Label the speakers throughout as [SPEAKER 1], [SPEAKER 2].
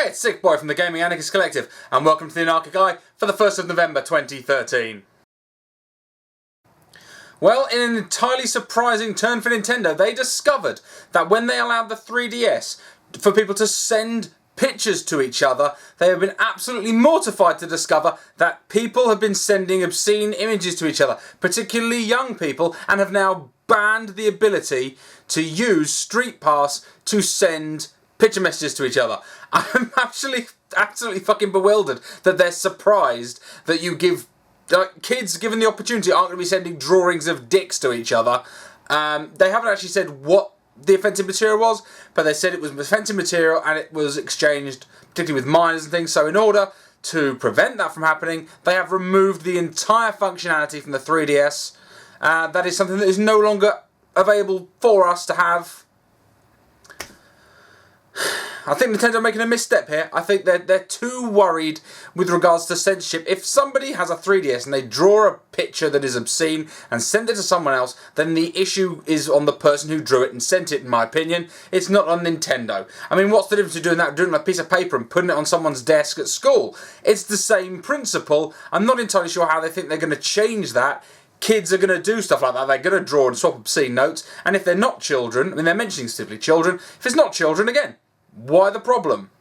[SPEAKER 1] Hey, it's SickBoy from the Gaminganarchist Collective, and welcome to the Anarchic Eye for the 1st of November 2013. Well, in an entirely surprising turn for Nintendo, they discovered that when they allowed the 3DS for people to send pictures to each other, they have been absolutely mortified to discover that people have been sending obscene images to each other, particularly young people, and have now banned the ability to use Street Pass to send picture messages to each other. I'm actually absolutely fucking bewildered that they're surprised that you give kids, given the opportunity, aren't going to be sending drawings of dicks to each other. They haven't actually said what the offensive material was, but they said it was offensive material and it was exchanged, particularly with minors and things. So in order to prevent that from happening, they have removed the entire functionality from the 3DS. That is something that is no longer available for us to have. I think Nintendo are making a misstep here. I think they're too worried with regards to censorship. If somebody has a 3DS and they draw a picture that is obscene and send it to someone else, then the issue is on the person who drew it and sent it, in my opinion. It's not on Nintendo. I mean, what's the difference between doing a piece of paper and putting it on someone's desk at school? It's the same principle. I'm not entirely sure how they think they're going to change that. Kids are going to do stuff like that. They're going to draw and swap obscene notes. And if they're not children, I mean, they're mentioning specifically children. If it's not children, again, why the problem?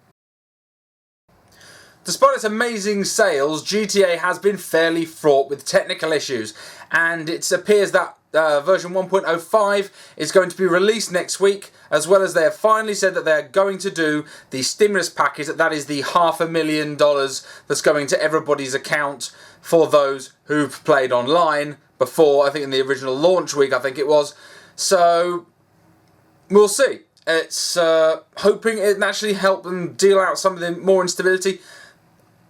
[SPEAKER 1] Despite its amazing sales, GTA has been fairly fraught with technical issues, and it appears that version 1.05 is going to be released next week, as well as they have finally said that they're going to do the stimulus package, that is the $500,000 that's going to everybody's account for those who've played online before, I think in the original launch week, I think it was. So, we'll see. It's hoping it actually help them deal out some of the more instability.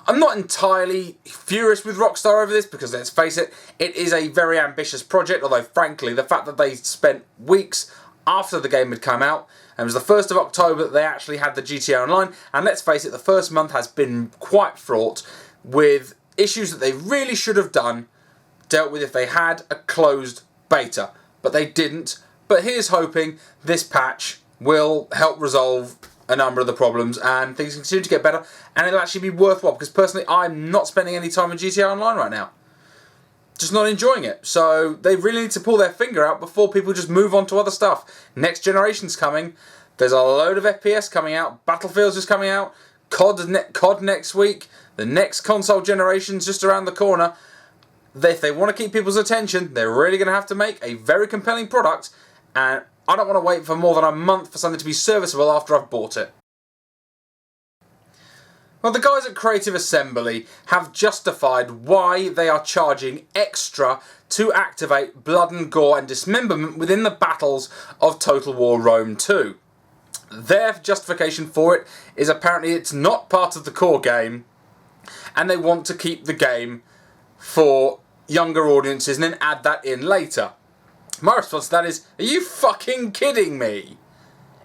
[SPEAKER 1] I'm not entirely furious with Rockstar over this because, let's face it, it is a very ambitious project, although frankly the fact that they spent weeks after the game had come out, and it was the 1st of October that they actually had the GTA Online, and let's face it, the first month has been quite fraught with issues that they really should have dealt with if they had a closed beta, but they didn't. But here's hoping this patch will help resolve a number of the problems and things can continue to get better and it'll actually be worthwhile, because personally I'm not spending any time in GTA Online right now. Just not enjoying it. So they really need to pull their finger out before people just move on to other stuff. Next generation's coming. There's a load of FPS coming out. Battlefield's just coming out. COD next week. The next console generation's just around the corner. If they want to keep people's attention, they're really going to have to make a very compelling product, and I don't want to wait for more than a month for something to be serviceable after I've bought it. Well, the guys at Creative Assembly have justified why they are charging extra to activate blood and gore and dismemberment within the battles of Total War Rome 2. Their justification for it is apparently it's not part of the core game and they want to keep the game for younger audiences and then add that in later. My response to that is, are you fucking kidding me?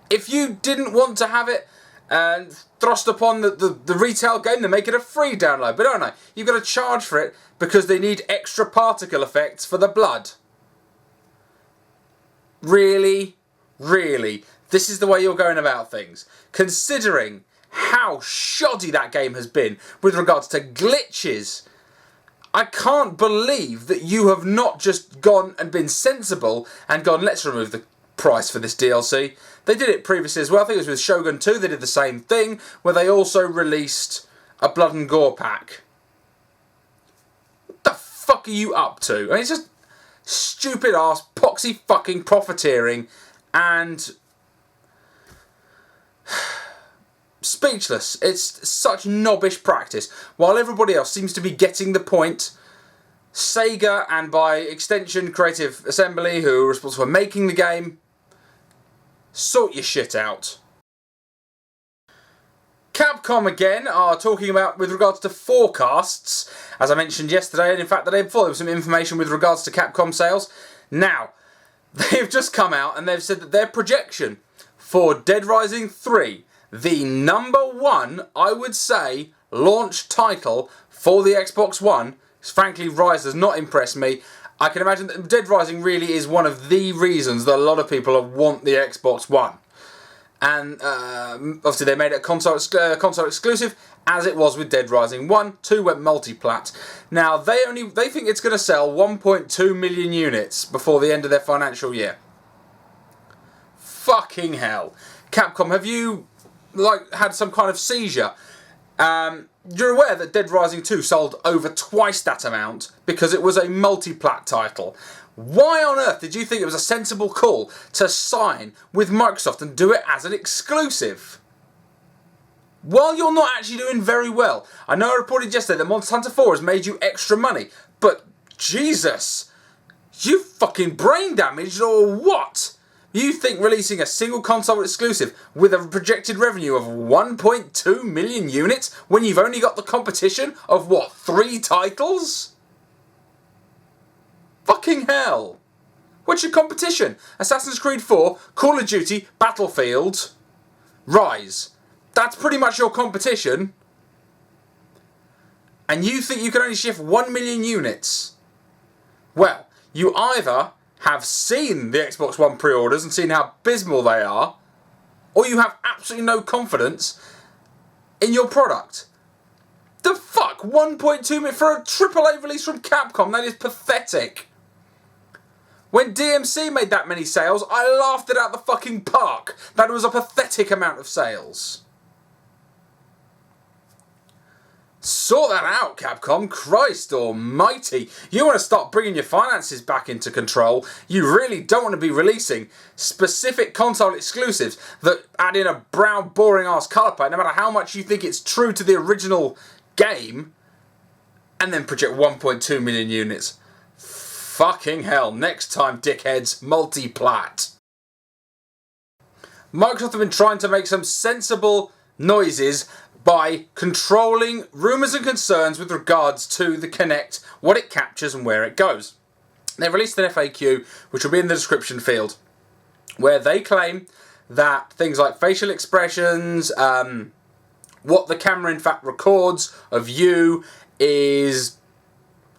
[SPEAKER 1] If you didn't want to have it and thrust upon the retail game, then make it a free download. But don't know, you've got to charge for it because they need extra particle effects for the blood. Really? Really? This is the way you're going about things? Considering how shoddy that game has been with regards to glitches, I can't believe that you have not just gone and been sensible and gone, let's remove the price for this DLC. They did it previously as well. I think it was with Shogun 2. They did the same thing, where they also released a blood and gore pack. What the fuck are you up to? I mean, it's just stupid ass, poxy fucking profiteering and speechless. It's such knobbish practice. While everybody else seems to be getting the point, Sega and by extension Creative Assembly, who are responsible for making the game, sort your shit out. Capcom again are talking about with regards to forecasts, as I mentioned yesterday, and in fact the day before there was some information with regards to Capcom sales. Now, they've just come out and they've said that their projection for Dead Rising 3, the #1, I would say, launch title for the Xbox One, because frankly Rise does not impress me. I can imagine that Dead Rising really is one of the reasons that a lot of people want the Xbox One. And obviously they made it a console exclusive, as it was with Dead Rising 1. 2 went multi-plat. Now, they think it's going to sell 1.2 million units before the end of their financial year. Fucking hell. Capcom, have you had some kind of seizure? You're aware that Dead Rising 2 sold over twice that amount because it was a multi-plat title. Why on earth did you think it was a sensible call to sign with Microsoft and do it as an exclusive? While you're not actually doing very well. I know I reported yesterday that Monster Hunter 4 has made you extra money, but Jesus, you fucking brain damaged or what? You think releasing a single console exclusive with a projected revenue of 1.2 million units when you've only got the competition of what, 3 titles? Fucking hell. What's your competition? Assassin's Creed 4, Call of Duty, Battlefield, Rise. That's pretty much your competition. And you think you can only shift 1 million units? Well, you either have seen the Xbox One pre-orders and seen how abysmal they are, or you have absolutely no confidence in your product. The fuck? 1.2 million for a AAA release from Capcom? That is pathetic. When DMC made that many sales, I laughed it out the fucking park. That was a pathetic amount of sales. Sort that out, Capcom. Christ almighty. You want to start bringing your finances back into control. You really don't want to be releasing specific console exclusives that add in a brown, boring-ass colour palette, no matter how much you think it's true to the original game, and then project 1.2 million units. Fucking hell. Next time, dickheads, multi-plat. Microsoft have been trying to make some sensible noises by controlling rumours and concerns with regards to the Kinect, what it captures and where it goes. They've released an FAQ, which will be in the description field, where they claim that things like facial expressions, what the camera in fact records of you is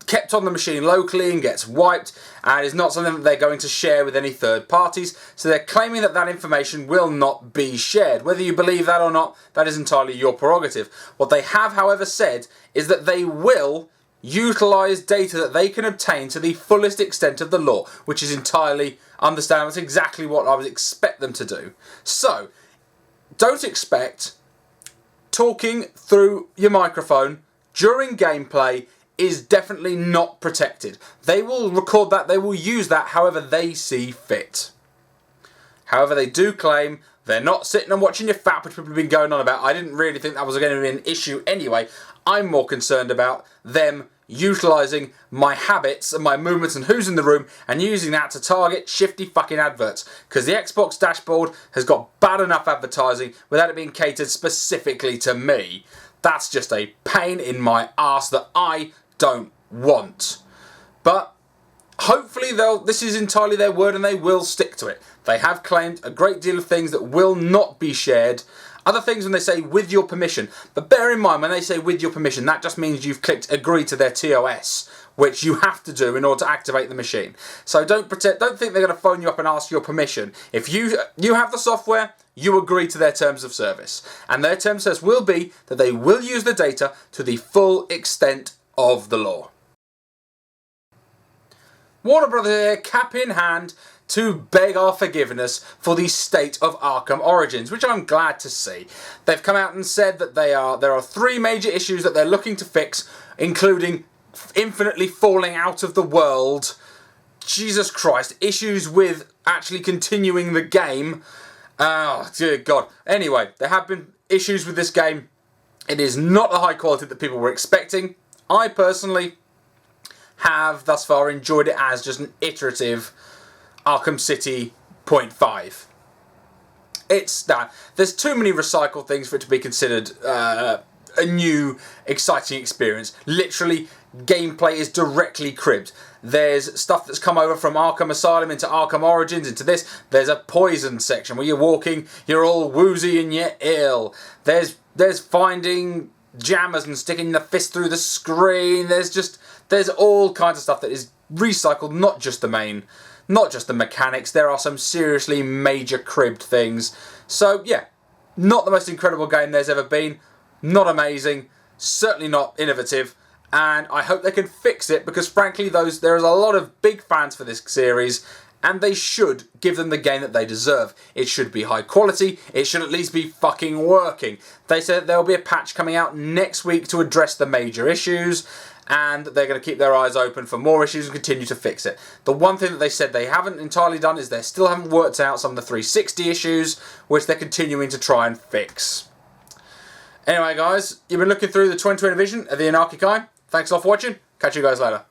[SPEAKER 1] kept on the machine locally and gets wiped, and is not something that they're going to share with any third parties. So they're claiming that that information will not be shared. Whether you believe that or not, that is entirely your prerogative. What they have, however, said is that they will utilise data that they can obtain to the fullest extent of the law, which is entirely understandable. That's exactly what I would expect them to do. So, don't expect talking through your microphone during gameplay is definitely not protected. They will record that, they will use that however they see fit. However, they do claim they're not sitting and watching your fat, which people have been going on about. I didn't really think that was going to be an issue anyway. I'm more concerned about them utilising my habits and my movements and who's in the room and using that to target shifty fucking adverts. Because the Xbox dashboard has got bad enough advertising without it being catered specifically to me. That's just a pain in my arse that I don't want. But hopefully this is entirely their word and they will stick to it. They have claimed a great deal of things that will not be shared. Other things when they say with your permission. But bear in mind, when they say with your permission, that just means you've clicked agree to their TOS, which you have to do in order to activate the machine. So don't think they're going to phone you up and ask your permission. If you have the software, you agree to their terms of service. And their terms of service will be that they will use the data to the full extent of the law. Warner Brothers here, cap in hand, to beg our forgiveness for the state of Arkham Origins, which I'm glad to see. They've come out and said that there are 3 major issues that they're looking to fix, including infinitely falling out of the world, Jesus Christ, issues with actually continuing the game. Oh, dear God. Anyway, there have been issues with this game. It is not the high quality that people were expecting. I personally have thus far enjoyed it as just an iterative Arkham City 0.5. There's too many recycled things for it to be considered a new, exciting experience. Literally, gameplay is directly cribbed. There's stuff that's come over from Arkham Asylum into Arkham Origins into this. There's a poison section where you're walking, you're all woozy and you're ill. There's finding jammers and sticking the fist through the screen. There's all kinds of stuff that is recycled, not just the main not just the mechanics. There are some seriously major cribbed things. So yeah, not the most incredible game there's ever been. Not amazing. Certainly not innovative. And I hope they can fix it, because frankly there's a lot of big fans for this series, and they should give them the game that they deserve. It should be high quality, it should at least be fucking working. They said there'll be a patch coming out next week to address the major issues, and they're going to keep their eyes open for more issues and continue to fix it. The one thing that they said they haven't entirely done is they still haven't worked out some of the 360 issues, which they're continuing to try and fix. Anyway guys, you've been looking through the 2020 vision of the Anarchic Eye. Thanks a lot for watching. Catch you guys later.